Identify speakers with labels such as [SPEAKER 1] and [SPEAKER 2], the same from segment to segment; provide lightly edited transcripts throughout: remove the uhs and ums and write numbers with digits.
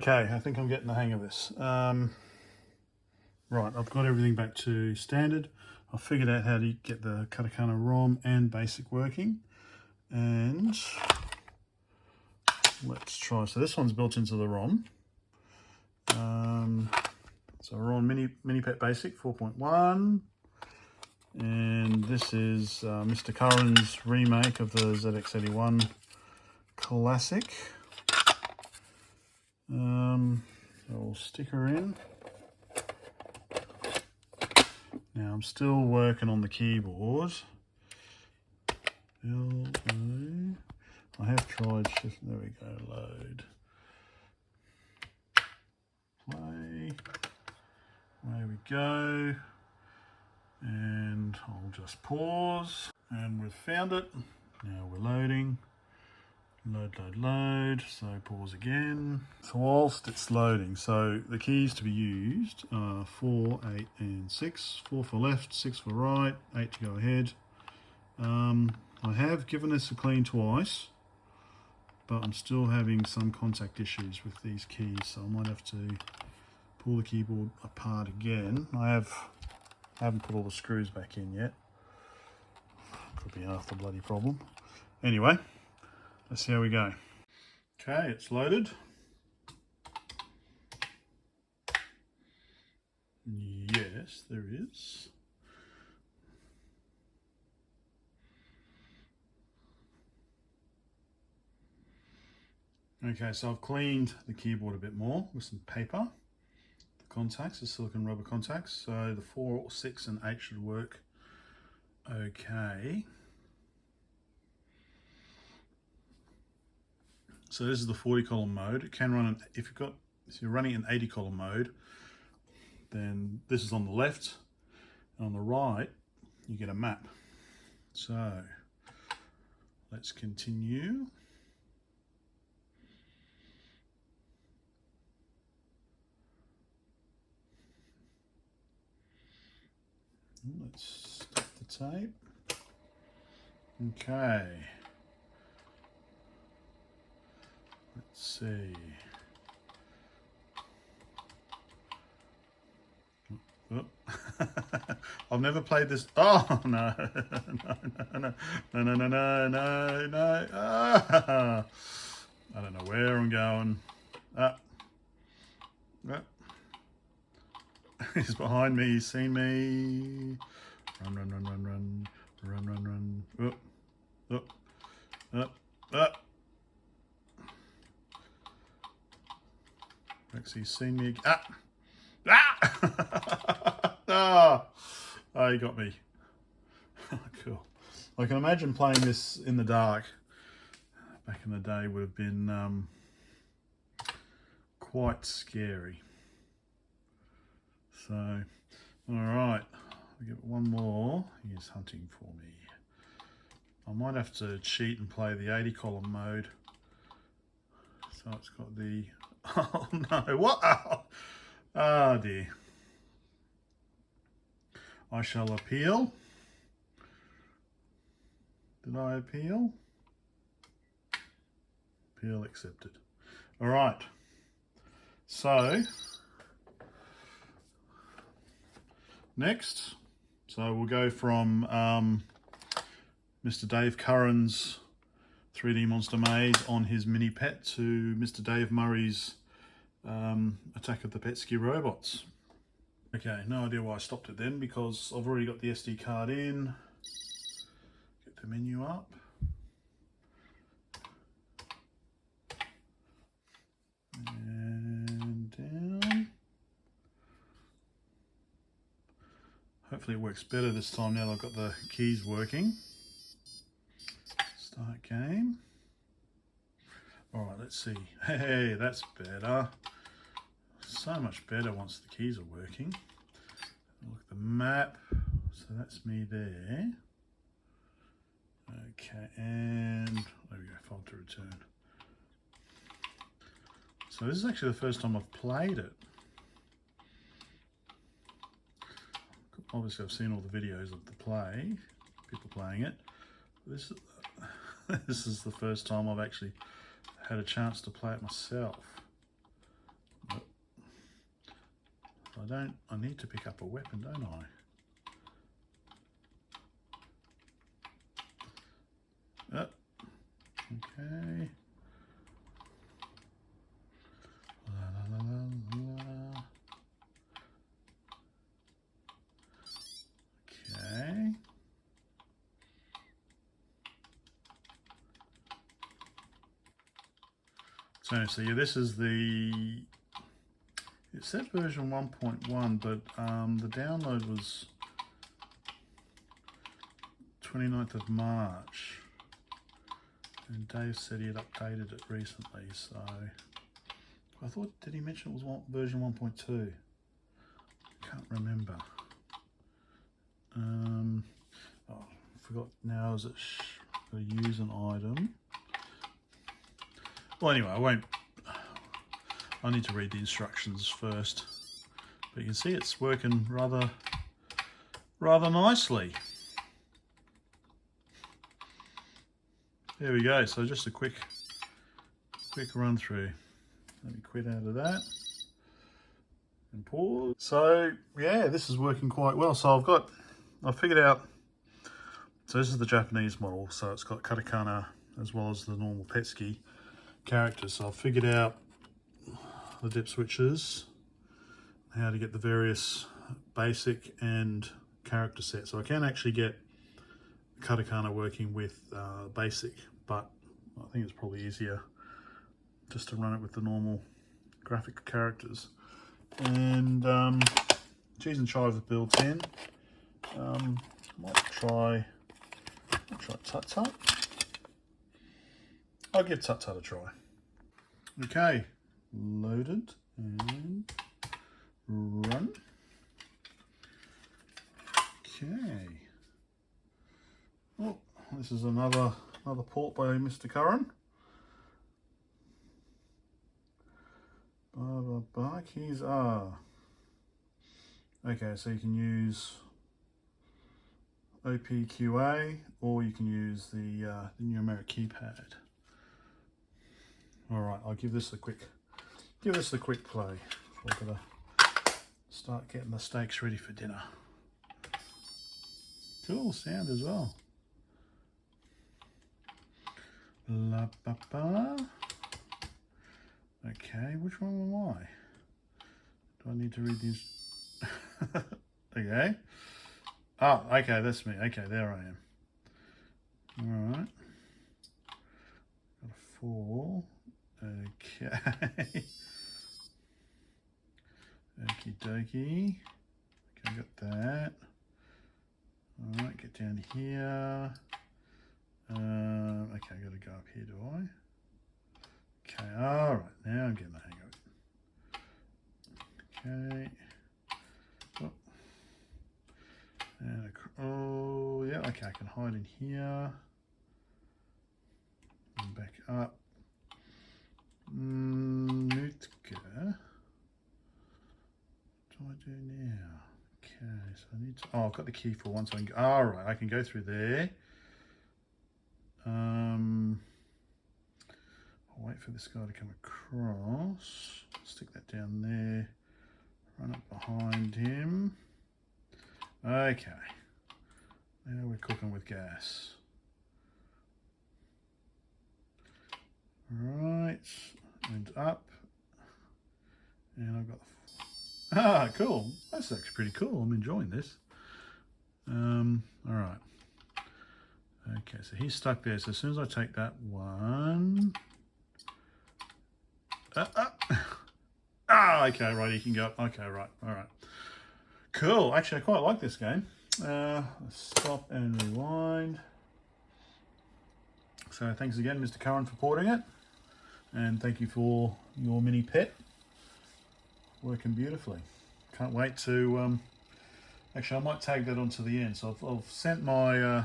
[SPEAKER 1] Okay, I think I'm getting the hang of this. Right, I've got everything back to standard. I've figured out how to get the Katakana ROM and BASIC working. And let's try. So this one's built into the ROM. So we're on MiniPET BASIC 4.1. And this is Mr. Curran's remake of the ZX81 Classic. I'll stick her in. Now I'm still working on the keyboard. I have tried shift. There we go. Load. Play. There we go. And I'll just pause. And we've found it. Now we're loading. Load, load, load. So pause again. So whilst it's loading, so the keys to be used are 4, 8 and 6. 4 for left, 6 for right, 8 to go ahead. I have given this a clean twice, but I'm still having some contact issues with these keys, so I might have to pull the keyboard apart again. I haven't put all the screws back in yet. Could be half the bloody problem. Anyway, let's see how we go. Okay, it's loaded. Yes, there is. Okay, so I've cleaned the keyboard a bit more with some paper. The contacts, the silicone rubber contacts. So the 4, 6 and 8 should work okay. So this is the 40 column mode. It can run, if you're running in 80 column mode, then this is on the left, and on the right you get a map. So let's continue. Let's stop the tape. Okay. Let's see. Oh. I've never played this. Oh no! No! Ah. I don't know where I'm going. He's behind me. He's seen me. Run, run, run, run, run, run, run, run. Up. Actually, he's seen me. Oh, he got me. Cool. I can imagine playing this in the dark back in the day would have been quite scary. So, all right, we get one more. He's hunting for me. I might have to cheat and play the 80 column mode. So it's got the, oh no, what? Oh dear. I shall appeal. Did I appeal? Appeal accepted. All right. So, next, so we'll go from Mr. Dave Curran's 3D Monster Maze on his MiniPET to Mr. Dave Murray's Attack of the Petsky Robots. Okay, no idea why I stopped it then, because I've already got the SD card in. Get the menu up. And down. Hopefully it works better this time now that I've got the keys working. Start game. All right, let's see. Hey, that's better. So much better once the keys are working. Look at the map. So that's me there. Okay, and there we go, file to return. So this is actually the first time I've played it. Obviously I've seen all the videos of the play, people playing it. This is the first time I've actually had a chance to play it myself. So I need to pick up a weapon, don't I? Yep. Okay. La, la, la, la, la. Okay. So yeah, this is the, it said version 1.1, but the download was 29th of March. And Dave said he had updated it recently, so I thought, did he mention it was version 1.2? Can't remember. Oh, I forgot now, is it use an item? Well, anyway, I need to read the instructions first. But you can see it's working rather nicely. There we go. So just a quick run through. Let me quit out of that and pause. So yeah, this is working quite well. So I've figured out. So this is the Japanese model. So it's got katakana as well as the normal Petsky characters. So I've figured out the dip switches, how to get the various basic and character sets. So I can actually get katakana working with basic, but I think it's probably easier just to run it with the normal graphic characters. And cheese and chive built in. Might try Tut Tut. I'll give Tut Tut a try. Okay, loaded and run. Okay. Oh, this is another port by Mr. Curran. Keys are. Okay, so you can use OPQA or you can use the numeric keypad. All right, I'll give this a quick play. We're gonna start getting the steaks ready for dinner. Cool sound as well. La ba ba. Okay, which one am I? Do I need to read these? Okay. Oh, okay, that's me. Okay, there I am. All right. Got a 4. Okay. Okie dokie. Okay, I got that. All right, get down here. Okay, I got to go up here, do I? Okay, all right, now I'm getting the hang of it. Okay. Oh, and oh yeah, okay, I can hide in here. And back up. Nutka. What do I do now? Okay, so I need to. Oh, I've got the key for one, so I can. All right, I can go through there. I'll wait for this guy to come across. Stick that down there. Run up behind him. Okay. Now we're cooking with gas. Right, and up. And I've got cool. That's actually pretty cool. I'm enjoying this. All right. Okay, so he's stuck there. So as soon as I take that one, okay, right, he can go up. Okay, right, all right. Cool. Actually, I quite like this game. Let's stop and rewind. So thanks again, Mr. Curran, for porting it, and thank you for your MiniPET. Working beautifully. Can't wait to. Actually, I might tag that onto the end. So I've sent my.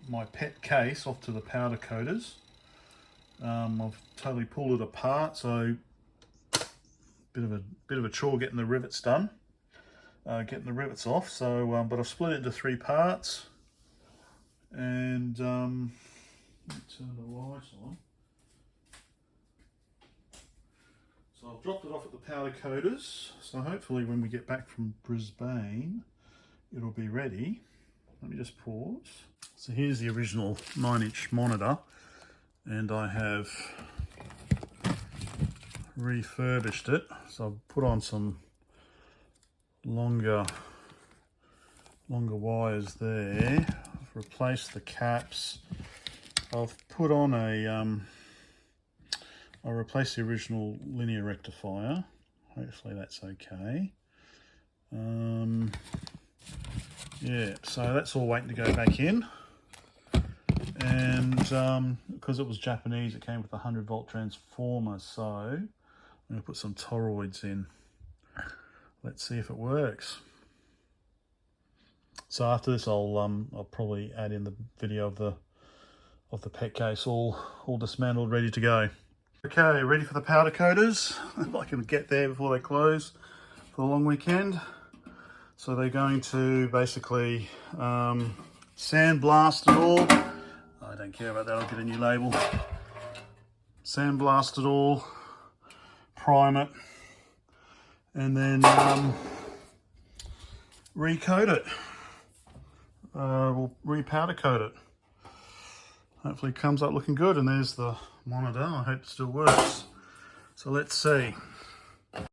[SPEAKER 1] My pet case off to the powder coaters. I've totally pulled it apart, so bit of a chore getting the rivets done, getting the rivets off. So, but I've split it into 3 parts, and let me turn the lights on. So I've dropped it off at the powder coaters, so hopefully when we get back from Brisbane it'll be ready. Let me just pause. So here's the original 9-inch monitor, and I have refurbished it. So I've put on some longer wires there. I've replaced the caps. I've put on a I replaced the original linear rectifier. Hopefully that's okay. Yeah, so that's all waiting to go back in. And because it was Japanese, it came with a 100-volt transformer, so I'm going to put some toroids in. Let's see if it works. So after this, I'll probably add in the video of the PET case all dismantled, ready to go. Okay, ready for the powder coaters. If I can get there before they close for the long weekend. So they're going to basically sandblast it all. I don't care about that, I'll get a new label. Sandblast it all, prime it, and then recoat it. We'll repowder coat it. Hopefully it comes up looking good, and there's the monitor. I hope it still works. So let's see.